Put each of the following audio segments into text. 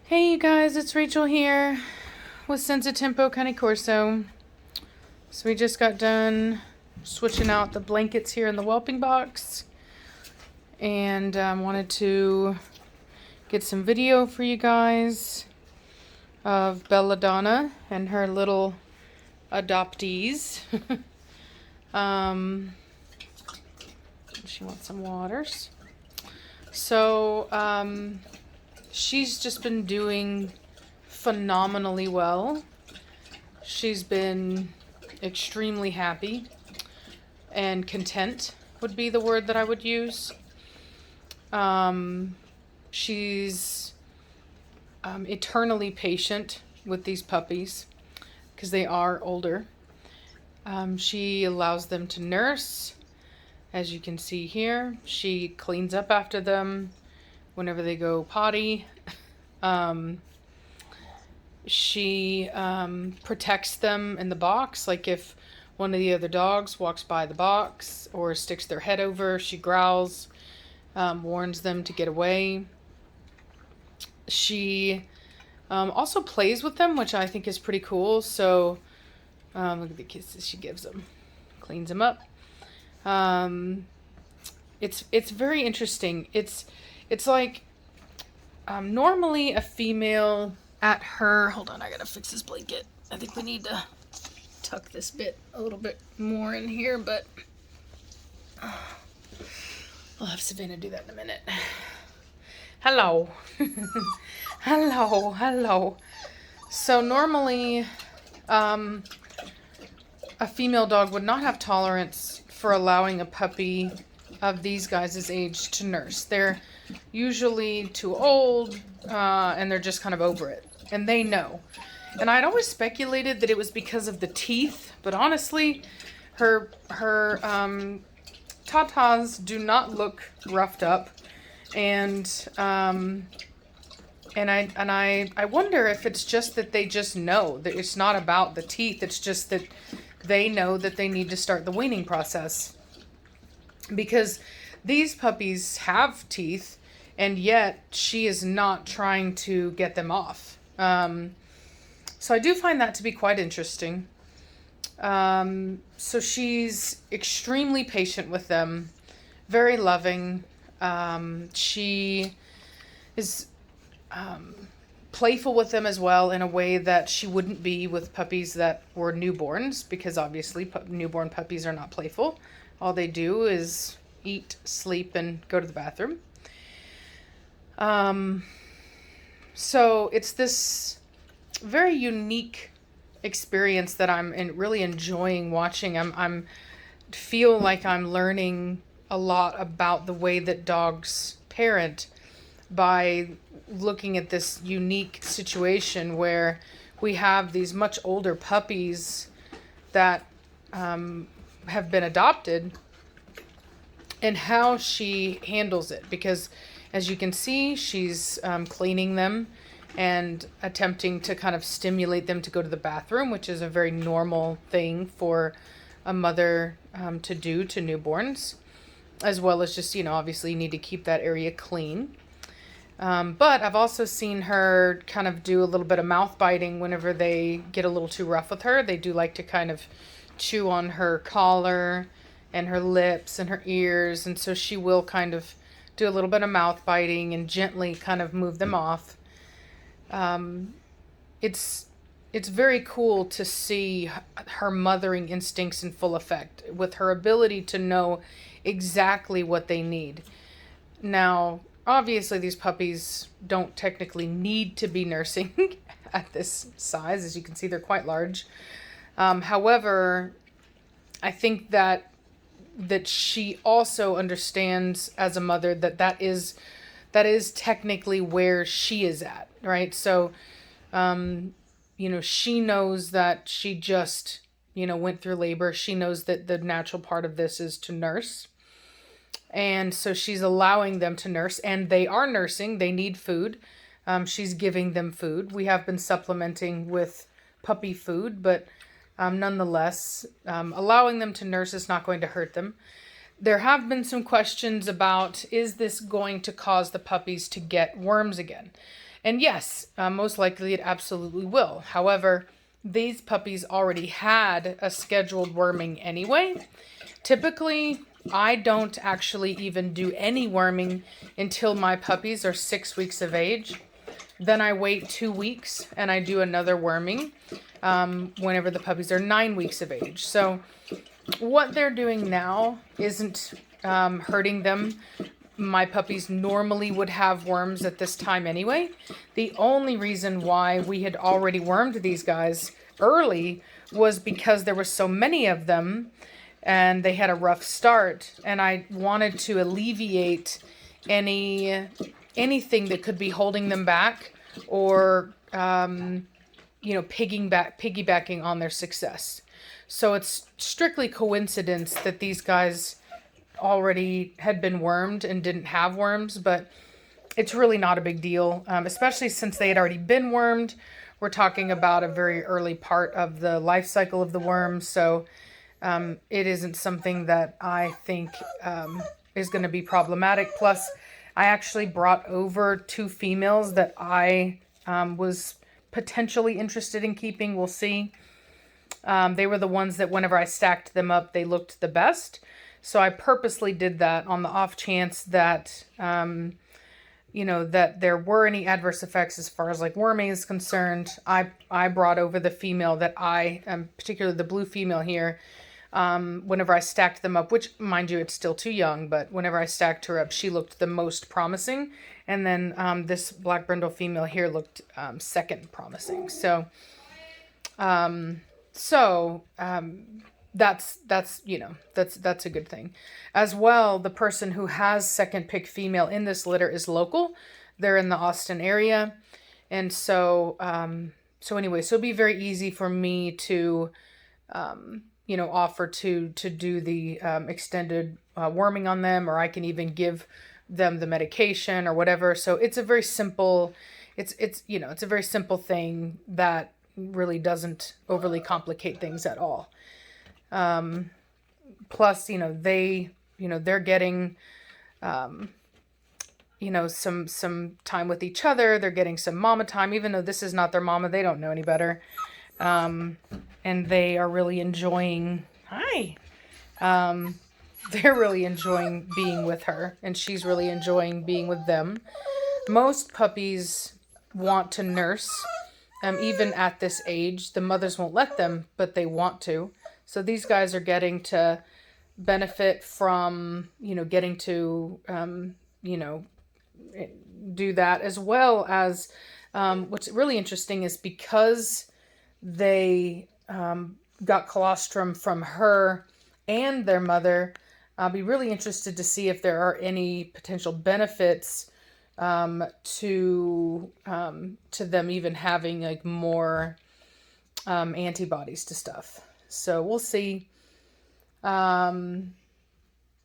Hey you guys, it's Rachel here with Senza Tempo Cane Corso. So we just got done switching out the blankets here in the whelping box and wanted to get some video for you guys of Belladonna and her little adoptees. She wants some waters. So she's just been doing phenomenally well. She's been extremely happy and content would be the word that I would use. She's eternally patient with these puppies because they are older. She allows them to nurse. As you can see here, she cleans up after them whenever they go potty. She protects them in the box. Like if one of the other dogs walks by the box or sticks their head over, she growls, warns them to get away. She also plays with them, which I think is pretty cool. So look at the kisses she gives them, cleans them up. It's very interesting. It's like normally a female at her, hold on, I gotta fix this blanket. I think we need to tuck this bit a little bit more in here, but I'll have Savannah do that in a minute. Hello. hello. So normally a female dog would not have tolerance for allowing a puppy of these guys' age to nurse. They're usually too old and they're just kind of over it. And they know. And I'd always speculated that it was because of the teeth, but honestly, her tatas do not look roughed up. And I wonder if it's just that they just know that it's not about the teeth. It's just that they know that they need to start the weaning process, because these puppies have teeth and yet she is not trying to get them off. So I do find that to be quite interesting. So she's extremely patient with them, very loving. She is playful with them as well in a way that she wouldn't be with puppies that were newborns, because obviously newborn puppies are not playful. All they do is eat, sleep, and go to the bathroom. So it's this very unique experience that I'm really enjoying watching. I'm feel like I'm learning a lot about the way that dogs parent by looking at this unique situation where we have these much older puppies that have been adopted, and how she handles it. Because as you can see, she's cleaning them and attempting to kind of stimulate them to go to the bathroom, which is a very normal thing for a mother to do to newborns, as well as just, obviously you need to keep that area clean. But I've also seen her kind of do a little bit of mouth biting whenever they get a little too rough with her. They do like to kind of chew on her collar and her lips and her ears, and so she will kind of do a little bit of mouth biting and gently kind of move them off. It's very cool to see her mothering instincts in full effect, with her ability to know exactly what they need. Now, obviously these puppies don't technically need to be nursing at this size. As you can see, they're quite large. However, I think that she also understands as a mother that is technically where she is at, right? So, she knows that she just, went through labor. She knows that the natural part of this is to nurse. And so she's allowing them to nurse, and they are nursing. They need food. She's giving them food. We have been supplementing with puppy food, but nonetheless, allowing them to nurse is not going to hurt them. There have been some questions about, is this going to cause the puppies to get worms again? And yes, most likely it absolutely will. However, these puppies already had a scheduled worming anyway. Typically, I don't actually even do any worming until my puppies are 6 weeks of age. Then I wait 2 weeks and I do another worming whenever the puppies are 9 weeks of age. So what they're doing now isn't hurting them. My puppies normally would have worms at this time anyway. The only reason why we had already wormed these guys early was because there were so many of them and they had a rough start, and I wanted to alleviate anything that could be holding them back or piggybacking on their success. So it's strictly coincidence that these guys already had been wormed and didn't have worms, but it's really not a big deal, especially since they had already been wormed. We're talking about a very early part of the life cycle of the worm, so it isn't something that I think is going to be problematic. Plus, I actually brought over 2 females that I was potentially interested in keeping. We'll see. They were the ones that whenever I stacked them up, they looked the best. So I purposely did that on the off chance that, that there were any adverse effects as far as like worming is concerned. I brought over the female that particularly the blue female here, whenever I stacked them up, which mind you, it's still too young, but whenever I stacked her up, she looked the most promising. And then this black brindle female here looked second promising. So, that's a good thing. As well, the person who has second pick female in this litter is local. They're in the Austin area. And so it'd be very easy for me to, offer to do the extended worming on them, or I can even give them the medication or whatever. So it's a very simple, it's a very simple thing that really doesn't overly complicate things at all. Plus, they're getting, some time with each other. They're getting some mama time, even though this is not their mama. They don't know any better. And they are really enjoying, they're really enjoying being with her, and she's really enjoying being with them. Most puppies want to nurse, even at this age. The mothers won't let them, but they want to. So these guys are getting to benefit from, getting to, do that, as well as what's really interesting is because they got colostrum from her and their mother, I'll be really interested to see if there are any potential benefits to them even having like more antibodies to stuff. So we'll see. Other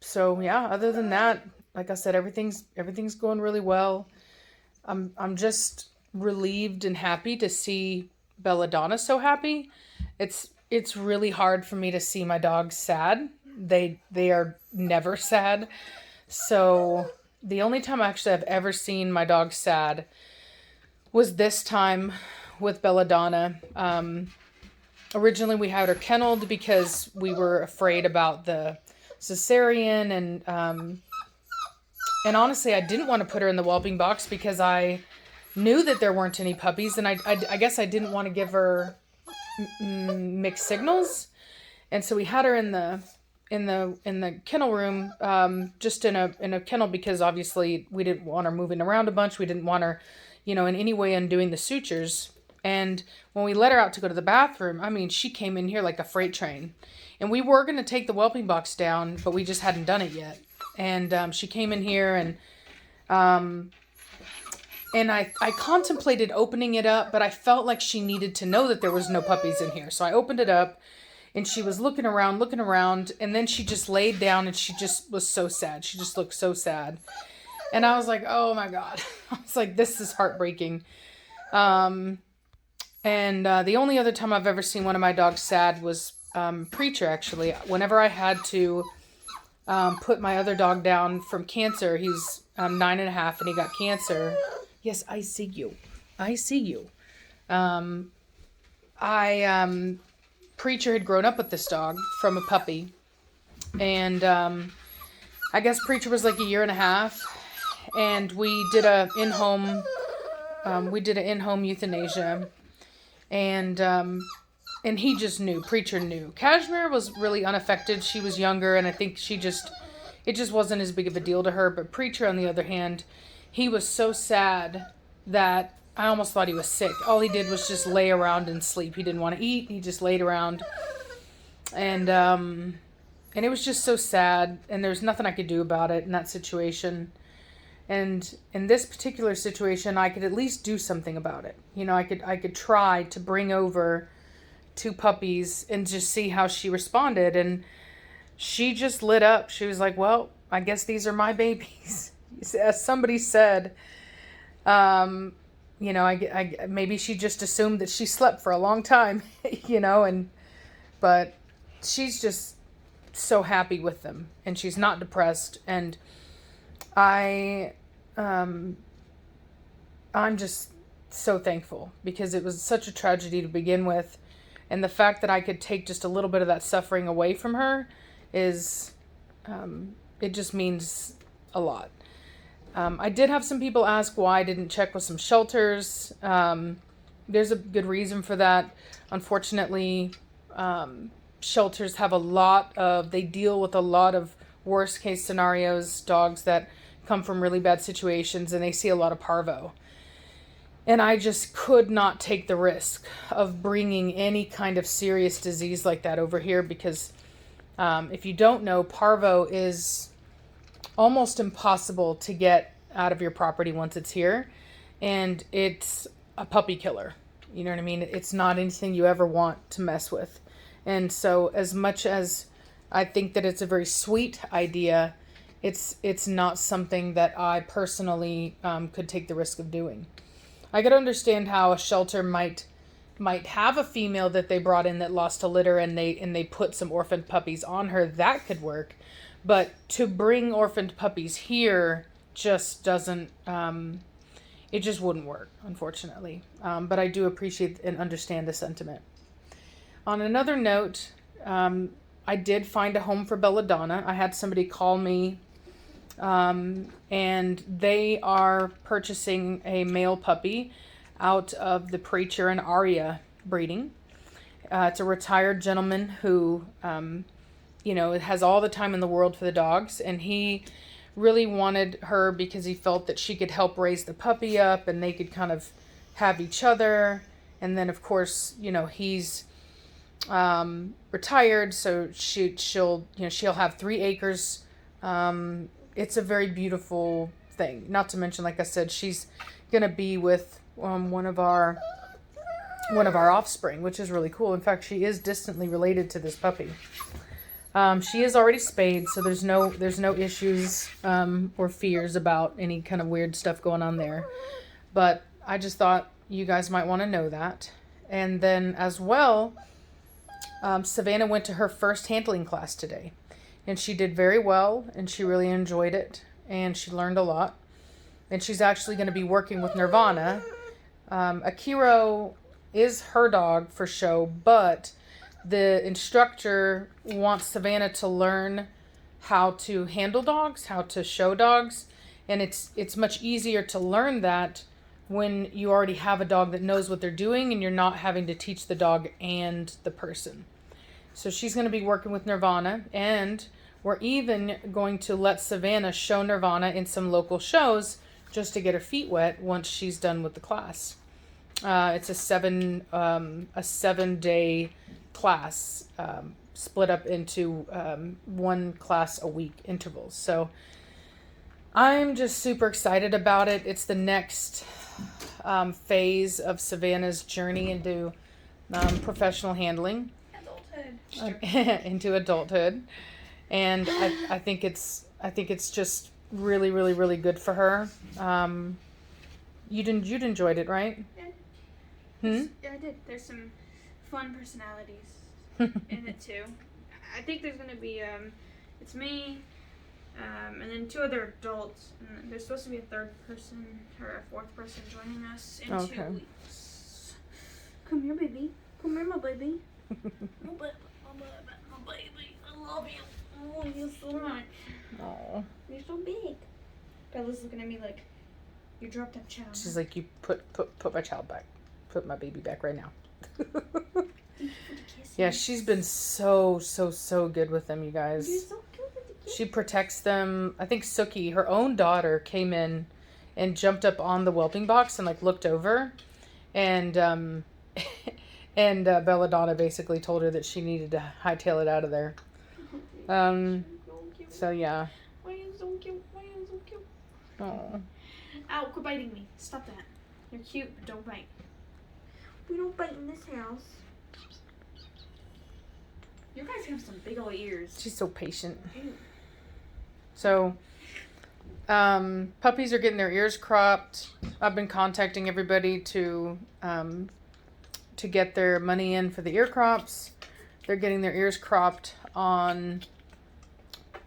than that, like I said, everything's going really well. I'm just relieved and happy to see Belladonna so happy. It's really hard for me to see my dogs sad. They are never sad. So the only time actually I've ever seen my dog sad was this time with Belladonna. Originally we had her kenneled because we were afraid about the cesarean, and honestly I didn't want to put her in the whelping box because I knew that there weren't any puppies, and I guess I didn't want to give her mixed signals. And so we had her in the kennel room, just in a kennel, because obviously we didn't want her moving around a bunch. We didn't want her, in any way undoing the sutures. And when we let her out to go to the bathroom, I mean, she came in here like a freight train. And we were going to take the whelping box down, but we just hadn't done it yet. And she came in here, and I contemplated opening it up, but I felt like she needed to know that there was no puppies in here. So I opened it up, and she was looking around, and then she just laid down, and she just was so sad. She just looked so sad. And I was like, oh my God. I was like, this is heartbreaking. The only other time I've ever seen one of my dogs sad was Preacher, actually. Whenever I had to put my other dog down from cancer, he's 9.5 and he got cancer. Yes, I see you. I see you. Um, I Preacher had grown up with this dog from a puppy, and I guess Preacher was like a year and a half, and we did an in-home euthanasia, and he just knew. Preacher knew. Cashmere was really unaffected. She was younger, and I think it just wasn't as big of a deal to her. But Preacher, on the other hand, he was so sad that I almost thought he was sick. All he did was just lay around and sleep. He didn't want to eat. He just laid around, and it was just so sad. And there was nothing I could do about it in that situation. And in this particular situation, I could at least do something about it. You know, I could try to bring over 2 puppies and just see how she responded. And she just lit up. She was like, well, I guess these are my babies. As somebody said, you know, I maybe she just assumed that she slept for a long time, you know, but she's just so happy with them, and she's not depressed. And I'm just so thankful, because it was such a tragedy to begin with. And the fact that I could take just a little bit of that suffering away from her is, it just means a lot. I did have some people ask why I didn't check with some shelters. There's a good reason for that. Unfortunately, shelters have they deal with a lot of worst case scenarios, dogs that come from really bad situations, and they see a lot of parvo. And I just could not take the risk of bringing any kind of serious disease like that over here, because if you don't know, parvo is almost impossible to get out of your property once it's here. And it's a puppy killer. You know what I mean? It's not anything you ever want to mess with. And so as much as I think that it's a very sweet idea, it's not something that I personally could take the risk of doing. I could understand how a shelter might have a female that they brought in that lost a litter, and they put some orphaned puppies on her. That could work. But to bring orphaned puppies here just doesn't, it just wouldn't work, unfortunately. But I do appreciate and understand the sentiment. On another note, I did find a home for Belladonna. I had somebody call me, and they are purchasing a male puppy out of the Preacher and Aria breeding. It's a retired gentleman who, you know, has all the time in the world for the dogs, and he really wanted her because he felt that she could help raise the puppy up, and they could kind of have each other. And then, of course, you know, he's retired, so she'll have 3 acres. It's a very beautiful thing. Not to mention, like I said, she's gonna be with one of our offspring, which is really cool. In fact, she is distantly related to this puppy. She is already spayed, so there's no issues or fears about any kind of weird stuff going on there. But I just thought you guys might want to know that. And then as well, Savannah went to her first handling class today, and she did very well, and she really enjoyed it, and she learned a lot. And she's actually going to be working with Nirvana. Akiro is her dog for show, but the instructor wants Savannah to learn how to handle dogs, how to show dogs, and it's much easier to learn that when you already have a dog that knows what they're doing, and you're not having to teach the dog and the person. So she's going to be working with Nirvana, and we're even going to let Savannah show Nirvana in some local shows just to get her feet wet once she's done with the class. It's a 7-day class, split up into 1 class a week intervals. So I'm just super excited about it. It's the next phase of Savannah's journey into professional handling. Into adulthood. And I think it's just really, really, really good for her. You'd enjoyed it, right? Yeah. Yeah, I did. There's some fun personalities in it too. I think there's gonna be it's me, And then 2 other adults. And there's supposed to be a 3rd person or a 4th person joining us in 2 weeks. Come here, baby. Come here, my baby. My baby. My baby. I love you. Oh, you're so much. Oh. You're so big. Bella's looking at me like, you dropped that child. She's like, you put my child back. Put my baby back right now. Yeah, she's been so good with them, you guys. You're so cute with the kiss. She protects them. I think Suki, her own daughter, came in and jumped up on the whelping box and like looked over, and and Belladonna basically told her that she needed to hightail it out of there. So yeah. Why are you so cute? Why are you so cute? Oh. Ow, quit biting me. Stop that. You're cute, but don't bite. We don't bite in this house. You guys have some big old ears. She's so patient. Ew. So, puppies are getting their ears cropped. I've been contacting everybody to get their money in for the ear crops. They're getting their ears cropped on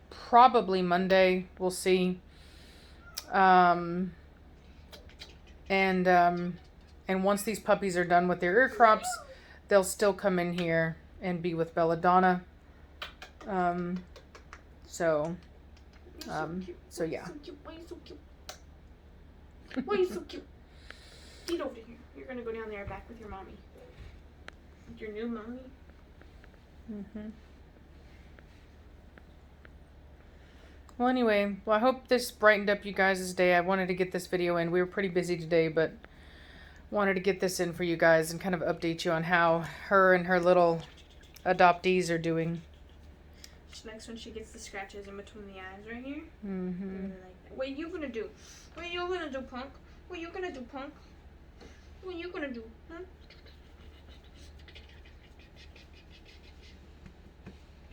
probably Monday. We'll see. And once these puppies are done with their ear crops, they'll still come in here and be with Belladonna. So yeah. Why are you so cute? Why are you so cute? Get over here. You're gonna go down there back with your mommy. With your new mommy. Mm-hmm. Well, anyway, I hope this brightened up you guys' day. I wanted to get this video in. We were pretty busy today, but wanted to get this in for you guys and kind of update you on how her and her little adoptees are doing. Next one, she gets the scratches in between the eyes right here. Mm-hmm. Really like that. What are you gonna do? What are you gonna do, punk? What are you gonna do, punk? What are you gonna do, huh?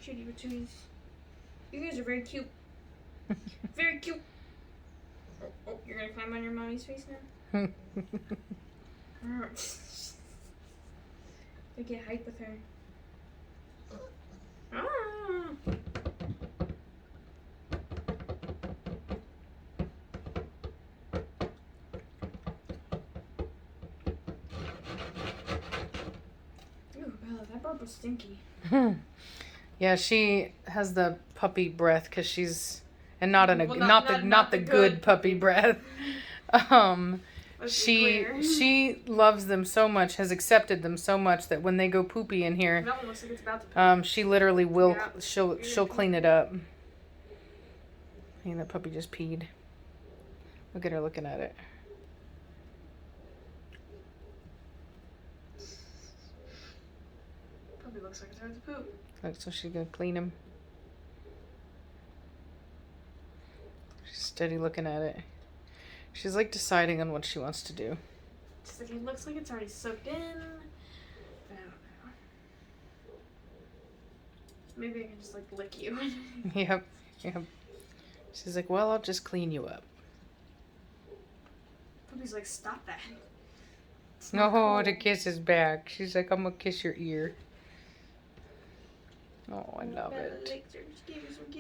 Shitty patooties. You guys are very cute. Very cute. Oh, you're gonna climb on your mommy's face now? I get hype with her. Ah. Ooh, Bella, that burp was stinky. Yeah, she has the puppy breath because she's, and not the good puppy breath. She loves them so much, has accepted them so much that when they go poopy in here, that one looks like it's about to poop. she literally will. Yeah. She'll clean it up. And that puppy just peed. Look at her looking at it. Puppy looks like it's about to poop. Look, so she's gonna clean him. She's steady looking at it. She's like deciding on what she wants to do. She's like, it looks like it's already soaked in. But I don't know. Maybe I can just like lick you. Yep. She's like, well, I'll just clean you up. Puppy's like, stop that. No, cool. To kiss his back. She's like, I'm gonna kiss your ear. Oh, I love it.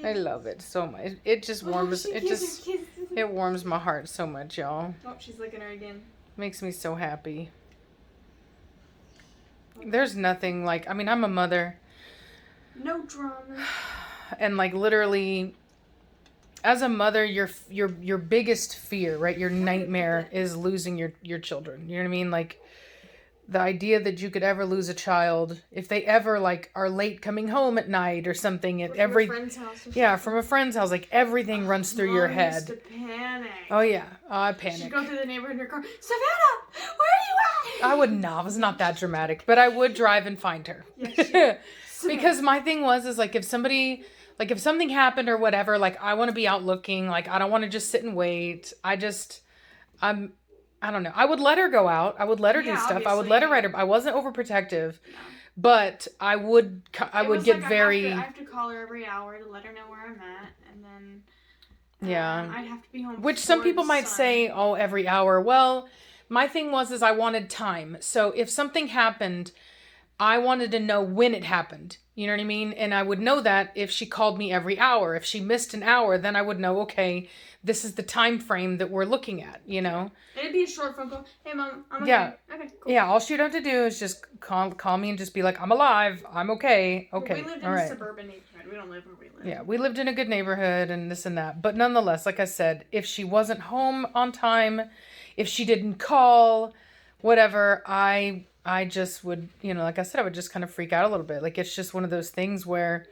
I love it so much. It just warms. It warms my heart so much, y'all. Oh, she's licking her again. Makes me so happy. There's nothing like. I mean, I'm a mother. No drama. And like literally, as a mother, your biggest fear, right? Your nightmare is losing your children. You know what I mean? Like, the idea that you could ever lose a child, if they ever like are late coming home at night or something, at every friend's house from a friend's house, like everything runs through your head. Used to panic. Oh yeah, I panic. She'd go through the neighborhood in her car. Savannah, where are you at? I would not. It was not that dramatic, but I would drive and find her. Yeah, because my thing is like if something happened or whatever, like I want to be out looking. Like I don't want to just sit and wait. I don't know. I would let her go out. I would let her do stuff. Obviously. I would let her ride her. I wasn't overprotective, but I would get like very. I have to call her every hour to let her know where I'm at, and then I'd have to be home. Which some people might say, oh, every hour. Well, my thing is I wanted time. So if something happened, I wanted to know when it happened. You know what I mean? And I would know that if she called me every hour. If she missed an hour, then I would know, okay, this is the time frame that we're looking at, you know? It'd be a short phone call. Hey, Mom, I'm okay. Yeah. Okay, cool. Yeah, all she'd have to do is just call me and just be like, I'm alive. I'm okay. Okay. We lived in all a right. suburban neighborhood. We don't live where we live. Yeah, we lived in a good neighborhood and this and that. But nonetheless, like I said, if she wasn't home on time, if she didn't call, whatever, I just would, like I said, I would just kind of freak out a little bit. Like, it's just one of those things where,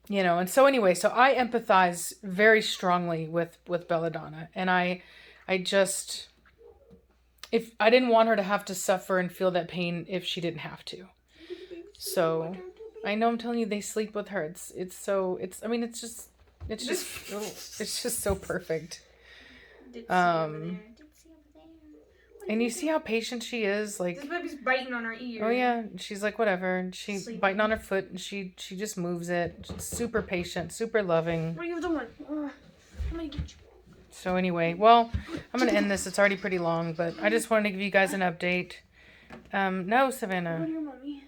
and so anyway, so I empathize very strongly with Belladonna. And I just, if I didn't want her to have to suffer and feel that pain if she didn't have to. So I know I'm telling you, they sleep with her. It's just so perfect. And you see how patient she is, like. This baby's biting on her ear. Oh yeah, she's like whatever, and she's biting on her foot, and she just moves it. She's super patient, super loving. What are you doing? I'm gonna get you. So anyway, well, I'm gonna end this. It's already pretty long, but I just wanted to give you guys an update. No, Savannah. What are your mommy?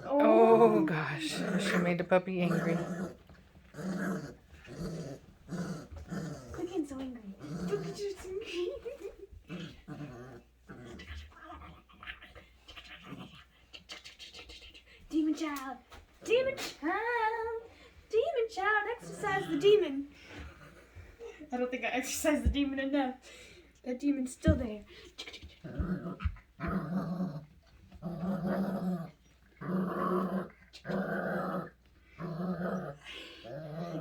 Oh gosh, she made the puppy angry. Quit getting so angry. Don't get you so angry. Demon child, demon child, demon child, exercise the demon. I don't think I exercised the demon enough. That demon's still there.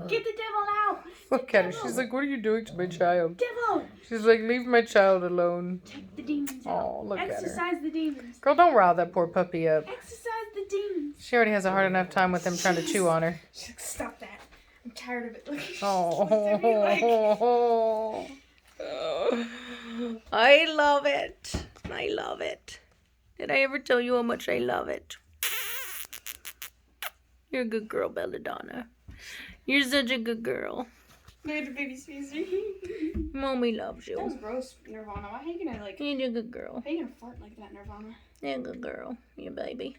Get the devil out! Look at her. She's like, what are you doing to my child? Devil! She's like, leave my child alone. Take the demons out. Oh, look at her. Exercise the demons. Girl, don't rile that poor puppy up. Exercise the demons. She already has a hard enough time with him trying to chew on her. Stop that. I'm tired of it. Look, Oh. I love it. I love it. Did I ever tell you how much I love it? You're a good girl, Belladonna. You're such a good girl. Look at the baby's face. Mommy loves you. That was gross, Nirvana. Why are you gonna You're a good girl. How are you gonna fart like that, Nirvana? You're a good girl. You baby.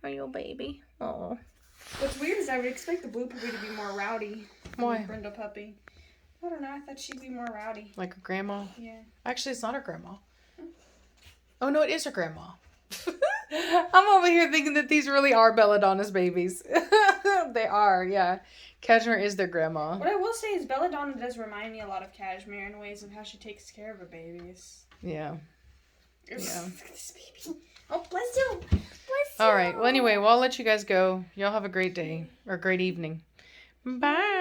Are you a baby? Oh. What's weird is I would expect the blue puppy to be more rowdy than Why? the brindle puppy. I don't know. I thought she'd be more rowdy. Like her grandma? Yeah. Actually, it's not her grandma. Oh, no, it is her grandma. I'm over here thinking that these really are Belladonna's babies. They are, yeah. Cashmere is their grandma. What I will say is Belladonna does remind me a lot of Cashmere in ways of how she takes care of her babies. Yeah. Yeah. Look at this baby. Oh, bless you. Bless you. All right. Well, anyway, I'll let you guys go. Y'all have a great day or great evening. Bye.